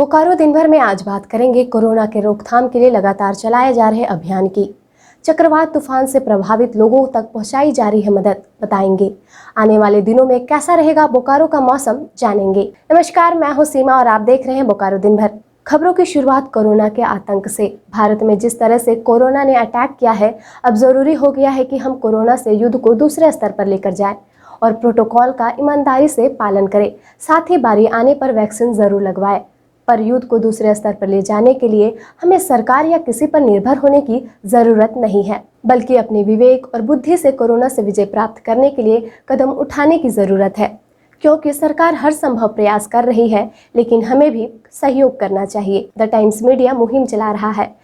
बोकारो दिन भर में आज बात करेंगे कोरोना के रोकथाम के लिए लगातार चलाए जा रहे अभियान की। चक्रवात तूफान से प्रभावित लोगों तक पहुंचाई जा रही है मदद, बताएंगे। आने वाले दिनों में कैसा रहेगा बोकारो का मौसम, जानेंगे। नमस्कार, मैं हूं सीमा और आप देख रहे हैं बोकारो दिन भर। खबरों की शुरुआत कोरोना के आतंक से। भारत में जिस तरह से कोरोना ने अटैक किया है, अब जरूरी हो गया है कि हम कोरोना से युद्ध को दूसरे स्तर पर लेकर जाएं और प्रोटोकॉल का ईमानदारी से पालन करें। साथ ही बारी आने पर वैक्सीन जरूर लगवाएं। पर युद्ध को दूसरे स्तर पर ले जाने के लिए हमें सरकार या किसी पर निर्भर होने की जरूरत नहीं है, बल्कि अपने विवेक और बुद्धि से कोरोना से विजय प्राप्त करने के लिए कदम उठाने की जरूरत है। क्योंकि सरकार हर संभव प्रयास कर रही है, लेकिन हमें भी सहयोग करना चाहिए। द टाइम्स मीडिया मुहिम चला रहा है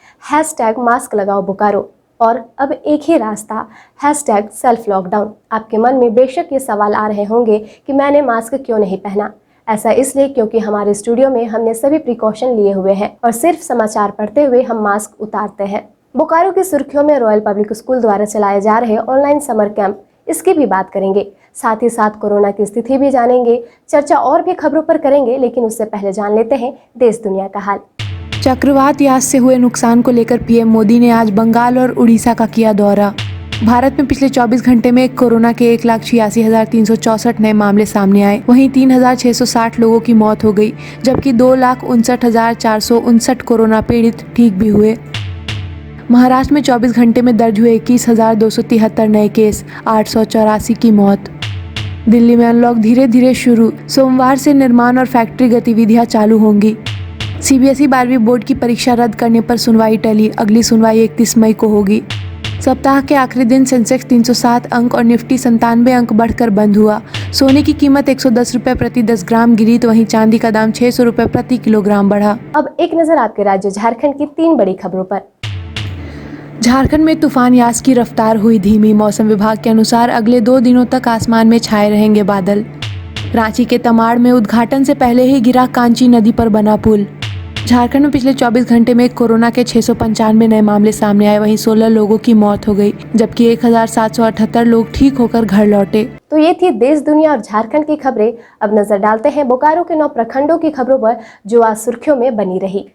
#मास्क लगाओ बोकारो, और अब एक ही रास्ता #सेल्फ लॉकडाउन। आपके मन में बेशक ये सवाल आ रहे होंगे कि मैंने मास्क क्यों नहीं पहना। ऐसा इसलिए क्योंकि हमारे स्टूडियो में हमने सभी प्रिकॉशन लिए हुए हैं और सिर्फ समाचार पढ़ते हुए हम मास्क उतारते हैं। बोकारो की सुर्खियों में रॉयल पब्लिक स्कूल द्वारा चलाए जा रहे ऑनलाइन समर कैंप, इसकी भी बात करेंगे। साथ ही साथ कोरोना की स्थिति भी जानेंगे। चर्चा और भी खबरों पर करेंगे, लेकिन उससे पहले जान लेते हैं देश दुनिया का हाल। चक्रवात यास से हुए नुकसान को लेकर पीएम मोदी ने आज बंगाल और उड़ीसा का किया दौरा। भारत में पिछले 24 घंटे में कोरोना के 1,86,364 नए मामले सामने आए। वहीं 3,660 लोगों की मौत हो गई, जबकि 2,59,459 कोरोना पीड़ित ठीक भी हुए। महाराष्ट्र में 24 घंटे में दर्ज हुए 21,273 नए केस, 884 की मौत। दिल्ली में अनलॉक धीरे धीरे शुरू, सोमवार से निर्माण और फैक्ट्री गतिविधियां चालू होंगी। सीबीएसई 12वीं बोर्ड की परीक्षा रद्द करने पर सुनवाई टली, अगली सुनवाई 31 मई को होगी। सप्ताह के आखिरी दिन सेंसेक्स 307 अंक और निफ्टी 97 अंक बढ़कर बंद हुआ। सोने की कीमत 110 रुपए प्रति 10 ग्राम गिरी, तो वहीं चांदी का दाम 600 रुपए प्रति किलोग्राम बढ़ा। अब एक नजर आपके राज्य झारखंड की 3 बड़ी खबरों पर। झारखंड में तूफान यास की रफ्तार हुई धीमी। मौसम विभाग के अनुसार अगले 2 दिनों तक आसमान में छाए रहेंगे बादल। रांची के तमाड़ में उद्घाटन से पहले ही गिरा कांची नदी पर बना पुल। झारखंड में पिछले 24 घंटे में कोरोना के 695 नए मामले सामने आए। वहीं 16 लोगों की मौत हो गई, जबकि 1,778 लोग ठीक होकर घर लौटे। तो ये थी देश दुनिया और झारखंड की खबरें। अब नजर डालते हैं बोकारो के 9 प्रखंडों की खबरों पर, जो आज सुर्खियों में बनी रही।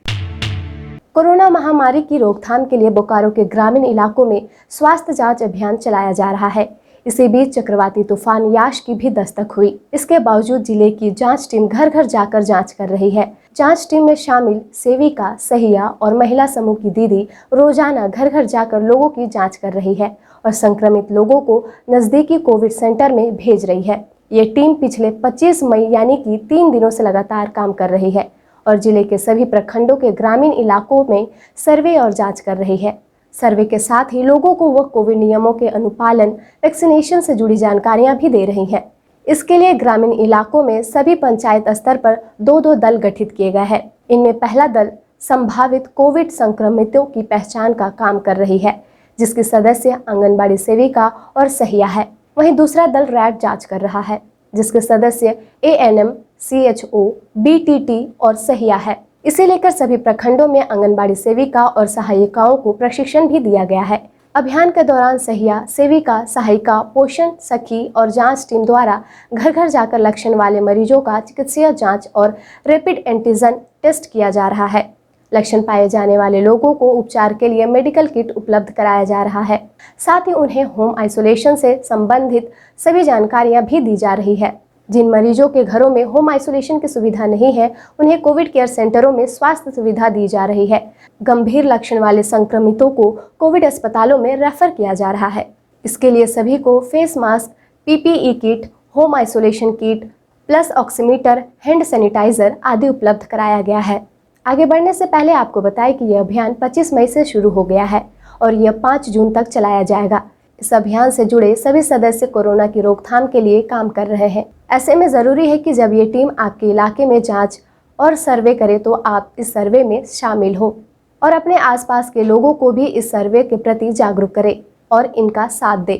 कोरोना महामारी की रोकथाम के लिए बोकारो के ग्रामीण इलाकों में स्वास्थ्य जांच अभियान चलाया जा रहा है। इसी बीच चक्रवाती तूफान याश की भी दस्तक हुई। इसके बावजूद जिले की जांच टीम घर घर जाकर जांच कर रही है। जांच टीम में शामिल सेविका, सहिया और महिला समूह की दीदी रोजाना घर घर जाकर लोगों की जांच कर रही है और संक्रमित लोगों को नजदीकी कोविड सेंटर में भेज रही है। ये टीम पिछले 25 मई यानी कि 3 दिनों से लगातार काम कर रही है और जिले के सभी प्रखंडों के ग्रामीण इलाकों में सर्वे और जांच कर रही है। सर्वे के साथ ही लोगों को वह कोविड नियमों के अनुपालन, वैक्सीनेशन से जुड़ी जानकारियां भी दे रही हैं। इसके लिए ग्रामीण इलाकों में सभी पंचायत स्तर पर 2-2 दल गठित किए गए हैं। इनमें पहला दल संभावित कोविड संक्रमितों की पहचान का काम कर रही है, जिसकी सदस्य आंगनबाड़ी सेविका और सहिया है। वहीं दूसरा दल रैट जाँच कर रहा है, जिसके सदस्य ANM, CHO, BTT और सहिया है। इसे लेकर सभी प्रखंडों में आंगनबाड़ी सेविका और सहायिकाओं को प्रशिक्षण भी दिया गया है। अभियान के दौरान सहिया, सेविका, सहायिका, पोषण सखी और जांच टीम द्वारा घर घर जाकर लक्षण वाले मरीजों का चिकित्सीय जांच और रैपिड एंटीजन टेस्ट किया जा रहा है। लक्षण पाए जाने वाले लोगों को उपचार के लिए मेडिकल किट उपलब्ध कराया जा रहा है। साथ ही उन्हें होम आइसोलेशन से संबंधित सभी जानकारियां भी दी जा रही है। जिन मरीजों के घरों में होम आइसोलेशन की सुविधा नहीं है, उन्हें कोविड केयर सेंटरों में स्वास्थ्य सुविधा दी जा रही है। गंभीर लक्षण वाले संक्रमितों को कोविड अस्पतालों में रेफर किया जा रहा है। इसके लिए सभी को face mask, PPE kit, home isolation kit, plus oximeter, hand sanitiser आदि उपलब्ध कराया गया है। आगे बढ़ने से पहले आपको बताएं कि यह अभियान 25 मई से शुरू हो गया है और यह 5 जून तक चलाया जाएगा। इस अभियान से जुड़े सभी सदस्य कोरोना की रोकथाम के लिए काम कर रहे हैं। ऐसे में जरूरी है कि जब ये टीम आपके इलाके में जांच और सर्वे करे तो आप इस सर्वे में शामिल हो और अपने आसपास के लोगों को भी इस सर्वे के प्रति जागरूक करें और इनका साथ दें।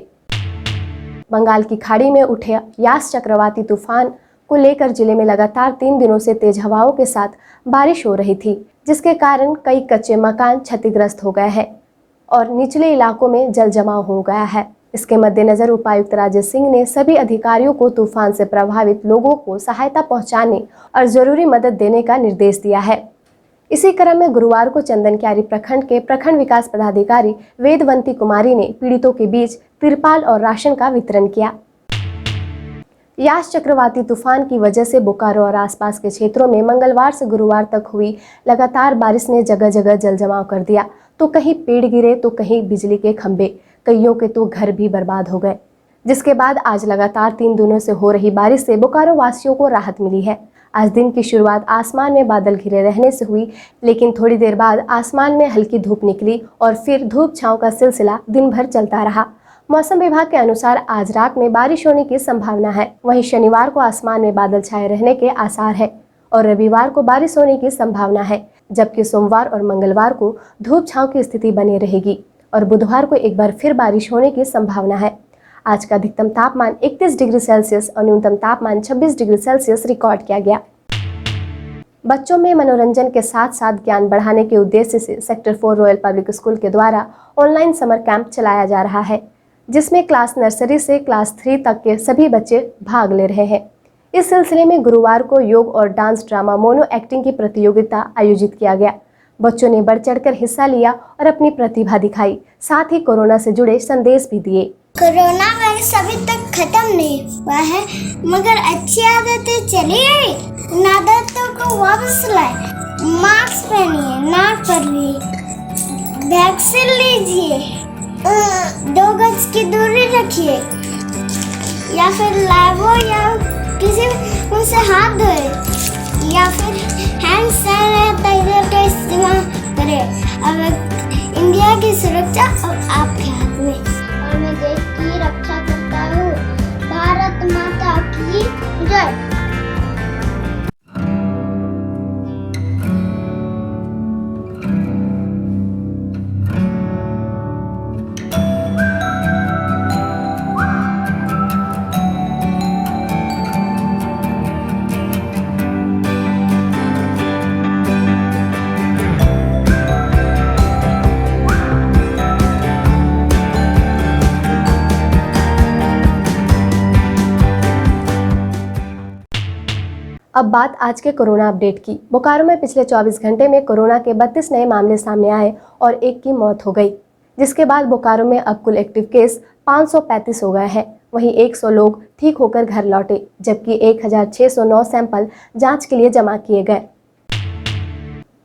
बंगाल की खाड़ी में उठे यास चक्रवाती तूफान को लेकर जिले में लगातार 3 दिनों से तेज हवाओं के साथ बारिश हो रही थी, जिसके कारण कई कच्चे मकान क्षतिग्रस्त हो गए हैं और निचले इलाकों में जल जमाव हो गया है। इसके मद्देनजर उपायुक्त राजेश सिंह ने सभी अधिकारियों को तूफान से प्रभावित लोगों को सहायता पहुंचाने और जरूरी मदद देने का निर्देश दिया है। इसी क्रम में गुरुवार को चंदनक्यारी प्रखंड के प्रखंड विकास पदाधिकारी वेदवंती कुमारी ने पीड़ितों के बीच तिरपाल और राशन का वितरण किया। यास चक्रवाती तूफान की वजह से बोकारो और आसपास के क्षेत्रों में मंगलवार से गुरुवार तक हुई लगातार बारिश ने जगह जगह जलजमाव कर दिया। तो कहीं पेड़ गिरे तो कहीं बिजली के खंभे, कईयों के तो घर भी बर्बाद हो गए। जिसके बाद आज लगातार 3 दिनों से हो रही बारिश से बोकारो वासियों को राहत मिली है। आज दिन की शुरुआत आसमान में बादल घिरे रहने से हुई, लेकिन थोड़ी देर बाद आसमान में हल्की धूप निकली और फिर धूप छांव का सिलसिला दिन भर चलता रहा। मौसम विभाग के अनुसार आज रात में बारिश होने की संभावना है। वहीं शनिवार को आसमान में बादल छाए रहने के आसार है और रविवार को बारिश होने की संभावना है, जबकि सोमवार और मंगलवार को धूप छांव की स्थिति बनी रहेगी और बुधवार को एक बार फिर बारिश होने की संभावना है। आज का अधिकतम तापमान 31 डिग्री सेल्सियस और न्यूनतम तापमान 26 डिग्री सेल्सियस रिकॉर्ड किया गया। बच्चों में मनोरंजन के साथ साथ ज्ञान बढ़ाने के उद्देश्य से सेक्टर 4 रॉयल पब्लिक स्कूल के द्वारा ऑनलाइन समर कैंप चलाया जा रहा है, जिसमें क्लास नर्सरी से क्लास 3 तक के सभी बच्चे भाग ले रहे हैं। इस सिलसिले में गुरुवार को योग और डांस ड्रामा मोनो एक्टिंग की प्रतियोगिता आयोजित किया गया। बच्चों ने बढ़ चढ़कर हिस्सा लिया और अपनी प्रतिभा दिखाई, साथ ही कोरोना से जुड़े संदेश भी दिए। कोरोना वायरस अभी तक खत्म नहीं हुआ है, मगर अच्छी आदतें चली गई, उन आदतों को वापस लाए। मास्क पहनिए, नाक पकड़िए, वैक्सीन लीजिए, 2 गज की दूरी रखिए, या फिर लैबो या किसी उनसे हाथ धोए, या फिर हैंड सैनिटाइजर का इस्तेमाल करें। अब इंडिया की सुरक्षा अब आपके हाथ में, और मैं देश की रक्षा करता हूँ। भारत माता की जय। अब बात आज के कोरोना अपडेट की। बोकारो में पिछले 24 घंटे में कोरोना के 32 नए मामले सामने आए और 1 की मौत हो गई, जिसके बाद बोकारो में अब कुल एक्टिव केस 535 हो गए हैं। वहीं 100 लोग ठीक होकर घर लौटे, जबकि 1609 सैंपल जांच के लिए जमा किए गए।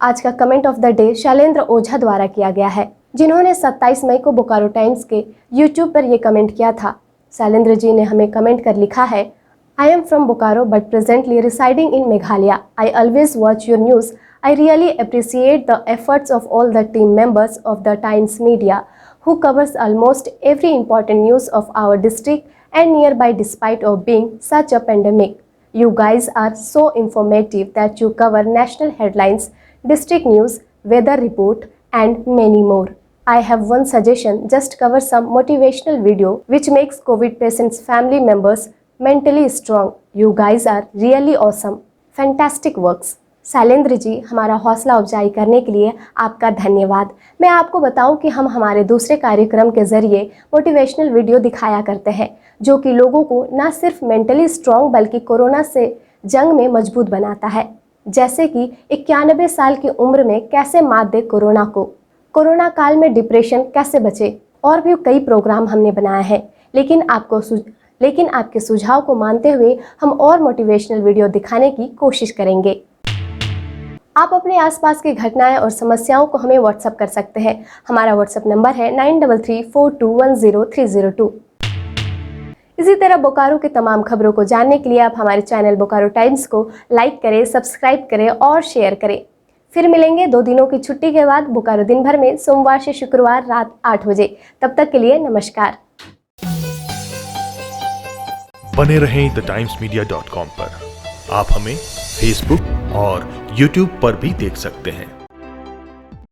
आज का comment of the day Shailendra Ojha द्वारा किया गया है, जिन्होंने 27 मई को बोकारो टाइम्स के यूट्यूब पर ये कमेंट किया था। शैलेंद्र जी ने हमें कमेंट कर लिखा है, I am from Bokaro but presently residing in Meghalaya. I always watch your news. I really appreciate the efforts of all the team members of the Times Media who covers almost every important news of our district and nearby despite of being such a pandemic. You guys are so informative that you cover national headlines, district news, weather report and many more. I have one suggestion, just cover some motivational video which makes COVID patients' family members mentally strong. You guys are really awesome. Fantastic works. Shailendra ji, हमारा हौसला अफजाई करने के लिए आपका धन्यवाद। मैं आपको बताऊं कि हम हमारे दूसरे कार्यक्रम के जरिए मोटिवेशनल वीडियो दिखाया करते हैं, जो कि लोगों को न सिर्फ मेंटली स्ट्रांग बल्कि कोरोना से जंग में मजबूत बनाता है। जैसे कि 91 साल की उम्र में कैसे मात दे कोरोना को, कोरोना काल में डिप्रेशन कैसे बचे, और भी कई प्रोग्राम हमने बनाए हैं। लेकिन आपके सुझाव को मानते हुए हम और मोटिवेशनल वीडियो दिखाने की कोशिश करेंगे। आप अपने आसपास की घटनाएं और समस्याओं को हमें व्हाट्सएप कर सकते हैं। हमारा व्हाट्सएप नंबर है 9334210302। इसी तरह बोकारो की तमाम खबरों को जानने के लिए आप हमारे चैनल बोकारो टाइम्स को लाइक करें, सब्सक्राइब करें और शेयर करें। फिर मिलेंगे 2 दिनों की छुट्टी के बाद बोकारो दिन भर में सोमवार से शुक्रवार रात 8 बजे। तब तक के लिए नमस्कार। बने रहें TheTimesMedia.com पर। आप हमें Facebook और YouTube पर भी देख सकते हैं।